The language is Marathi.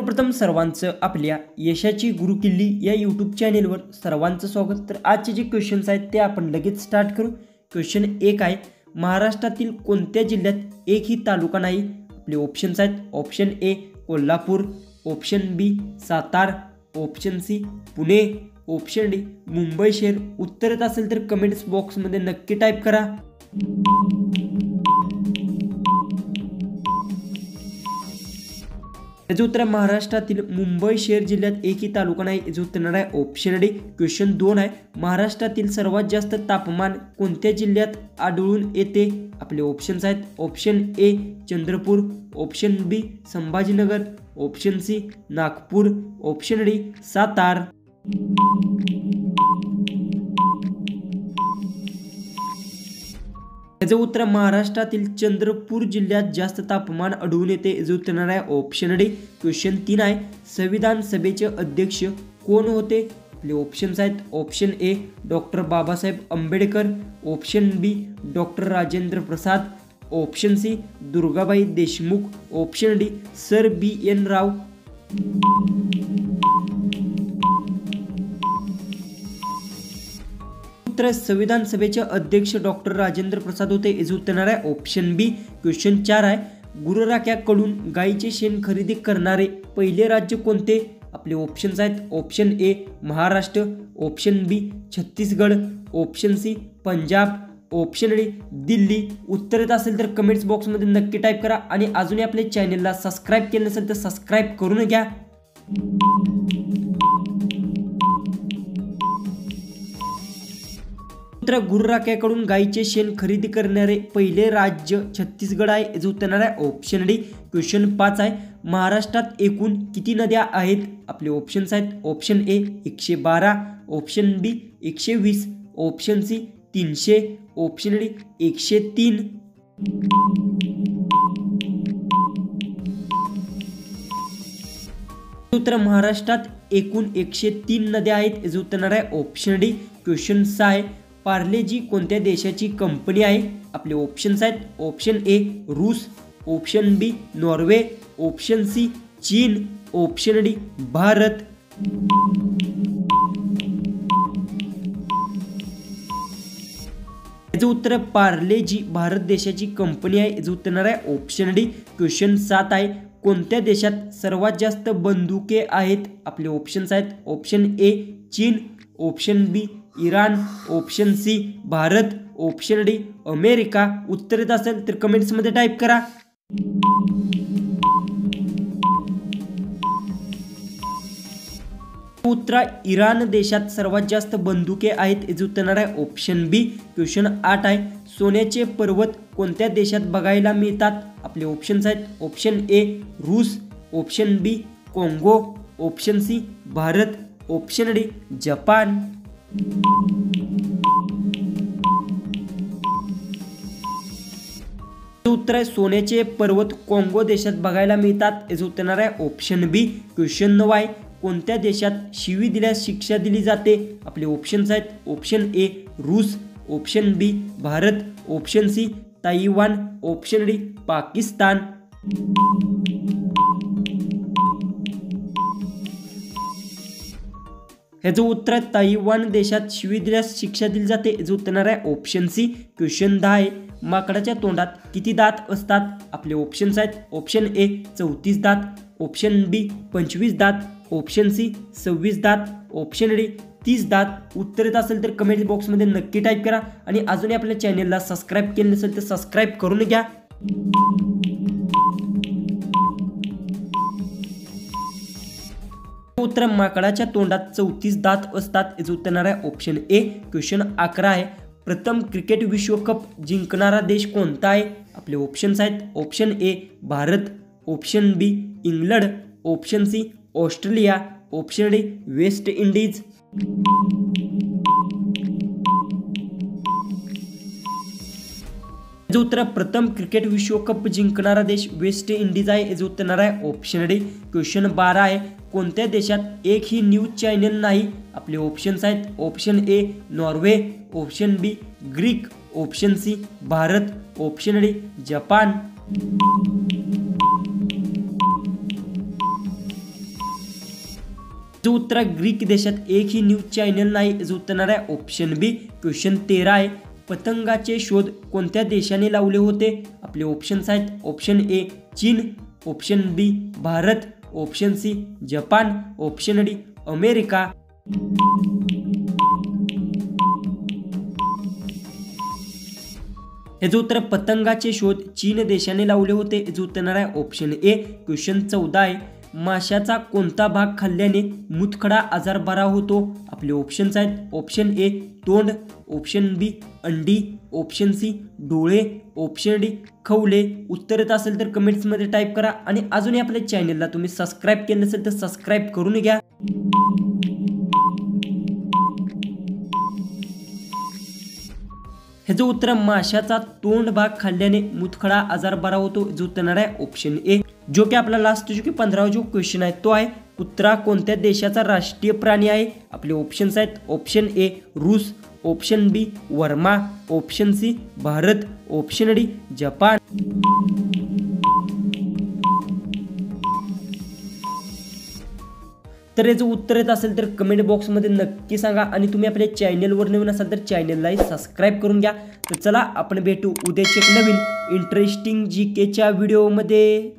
सर्वप्रथम सर्वांचं आपल्या यशाची गुरुकिल्ली या यूट्यूब चॅनेलवर सर्वांचं स्वागत। तर आजचे जे क्वेश्चन्स आहेत ते आपण लगेच स्टार्ट करू। क्वेश्चन 1 आहे, महाराष्ट्रातील कोणत्या जिल्ह्यात एकही तालुका नाही? आपले ऑप्शन्स आहेत, option A Kolhapur, option B Satara, option C Pune, option D Mumbai शहर। उत्तर येत असेल तर कमेंट्स बॉक्समध्ये नक्की टाईप करा। याचं उत्तर महाराष्ट्रातील मुंबई शहर जिल्ह्यात एकही तालुका नाही। याचं उत्तर आहे ऑप्शन डी। क्वेश्चन 2 आहे, महाराष्ट्रातील सर्वात जास्त तापमान कोणत्या जिल्ह्यात आढळून येते? आपले ऑप्शन्स आहेत, option A Chandrapur, option B Sambhajinagar, option C Nagpur, option D Satara. याचं उत्तर महाराष्ट्रातील चंद्रपूर जिल्ह्यात जास्त तापमान आढळून येते। याचं उत्तर आहे ऑप्शन डी। क्वेश्चन 3 आहे, संविधान सभेचे अध्यक्ष कोण होते? आपले ऑप्शन्स आहेत, option A doctor Babasaheb Ambedkar, option B doctor Rajendra Prasad, option C Durgabai Deshmukh, option D sir B N. Rau. उत्तर संविधान सभेचे अध्यक्ष डॉक्टर राजेंद्र प्रसाद होते। याचं उत्तर आहे ऑप्शन बी। क्वेश्चन 4 आहे, गुरुराख्याकडून गायीचे शेण खरेदी करणारे पहिले राज्य कोणते? आपले ऑप्शन्स आहेत, option A Maharashtra, option B Chhattisgarh, option C Punjab, option D Delhi. उत्तर येत असेल तर कमेंट्स बॉक्समध्ये नक्की टाईप करा आणि अजूनही आपल्या चॅनलला सबस्क्राईब केलं नसेल तर सबस्क्राईब करून घ्या। उत्तर गुरुराख्याकडून गायीचे शेण खरेदी करणारे पहिले राज्य छत्तीसगड आहे। याचं उत्तर आहे ऑप्शन डी। क्वेश्चन 5 आहे, महाराष्ट्रात एकूण किती नद्या आहेत? आपले ऑप्शन्स आहेत, option A 112, option B 120, option C 300, option D 103। उत्तर महाराष्ट्रात एकूण 103 नद्या आहेत। याचं उत्तर आहे ऑप्शन डी। क्वेश्चन 6 आहे, पार्ले-जी कोणत्या देशाची कंपनी आहे? आपले ऑप्शन्स आहेत, ऑप्शन ए रूस, ऑप्शन बी नॉर्वे, ऑप्शन सी चीन, ऑप्शन डी भारत। याचं उत्तर पार्ले-जी भारत देशाची कंपनी आहे। याचं उत्तर आहे ऑप्शन डी। क्वेश्चन 7 आहे, कोणत्या देशात सर्वात जास्त बंदुके आहेत? आपले ऑप्शन्स आहेत, ऑप्शन ए चीन, ऑप्शन बी इराण, option C Bharat, option D America. उत्तर येत असेल तर कमेंट्स मध्ये टाईप करा। उत्तर इराण देशात सर्वात जास्त बंदुके आहेत। याचं उत्तर आहे ऑप्शन बी। क्वेश्चन 8 आहे, सोन्याचे पर्वत कोणत्या देशात बघायला मिळतात? आपले ऑप्शन्स आहेत, ऑप्शन ए रूस, ऑप्शन बी काँगो, option C Bharat, option D Japan. उत्तर आहे सोन्याचे पर्वत काँगो देशात बघायला मिळतात। याचं उत्तर आहे ऑप्शन बी। क्वेश्चन 9 आहे, कोणत्या देशात शिवी दिल्यास शिक्षा दिली जाते? आपले ऑप्शन्स आहेत, ऑप्शन ए रूस, option B Bharat, option C Taiwan, option D Pakistan. याचं उत्तर ताइवान देशात शिवी दिल्यास शिक्षा दिली जाते। याचं उत्तर आहे ऑप्शन सी। क्वेश्चन 10 आहे, माकडाच्या तोंडात किती दात असतात? आपले ऑप्शन्स आहेत, ऑप्शन ए 34 दात, ऑप्शन बी 25 दात, ऑप्शन सी 26 दात, ऑप्शन डी 30 दात। उत्तर येत असेल तर कमेंट बॉक्समध्ये नक्की टाईप करा आणि अजूनही आपल्या चॅनलला सबस्क्राईब केलं नसेल तर सबस्क्राईब करून घ्या। उत्तर माकडाच्या तोंडात 34 दात असतात। याचं उत्तर आहे ऑप्शन ए। क्वेश्चन 11 आहे, प्रथम क्रिकेट विश्वकप जिंकणारा देश कोणता आहे? आपले ऑप्शन्स आहेत, option A Bharat, option B England, option C Australia, option D West Indies. याचं उत्तर प्रथम क्रिकेट विश्वकप जिंकणारा देश वेस्ट इंडिज आहे। याचं उत्तर आहे ऑप्शन डी। क्वेश्चन 12 आहे, कोणत्या देशात एकही न्यूज चॅनल नाही? आपले ऑप्शन्स आहेत, option A Norway, option B Greek, option C Bharat, option D Japan. जो उत्तर आहे ग्रीक देशात एकही न्यूज चॅनल नाही, याचं उत्तर आहे ऑप्शन बी. क्वेश्चन 13 आहे, पतंगाचे शोध कोणत्या देशाने लावले होते? आपले ऑप्शन्स आहेत ऑप्शन ए चीन, option B Bharat, option C Japan, option D America. याचं उत्तर पतंगाचे शोध चीन देशाने लावले होते, याचं उत्तर आहे ऑप्शन ए. क्वेश्चन 14 आहे, माशाचा कोणता भाग खाल्ल्याने मुतखडा आजार बरा होतो? आपले ऑप्शन्स आहेत ऑप्शन ए तोंड, ऑप्शन बी अंडी, ऑप्शन सी डोळे, ऑप्शन डी खवले. उत्तर येत असेल तर कमेंट्समध्ये टाईप करा आणि अजूनही आपल्या चॅनलला तुम्ही सबस्क्राईब केलं नसेल तर सबस्क्राईब करून घ्या. ह्याचं उत्तर माशाचा तोंड भाग खाल्ल्याने मुतखडा आजार बरा होतो, जो उत्तर आहे ऑप्शन ए. जो की आपला लास्ट जो की 15वा जो क्वेश्चन आहे तो आहे, कुत्रा कोणत्या देशाचा राष्ट्रीय प्राणी आहे? आपले ऑप्शन्स आहेत ऑप्शन ए रूस, ऑप्शन बी वर्मा, option C Bharat, option D Japan. तर याचं उत्तर येत असेल तर कमेंट बॉक्समध्ये नक्की सांगा आणि तुम्ही आपल्या चॅनलवर नवीन असाल तर चॅनललाही सबस्क्राईब करून घ्या. तर चला आपण भेटू उद्याच्या एक नवीन इंटरेस्टिंग GKच्या व्हिडिओमध्ये.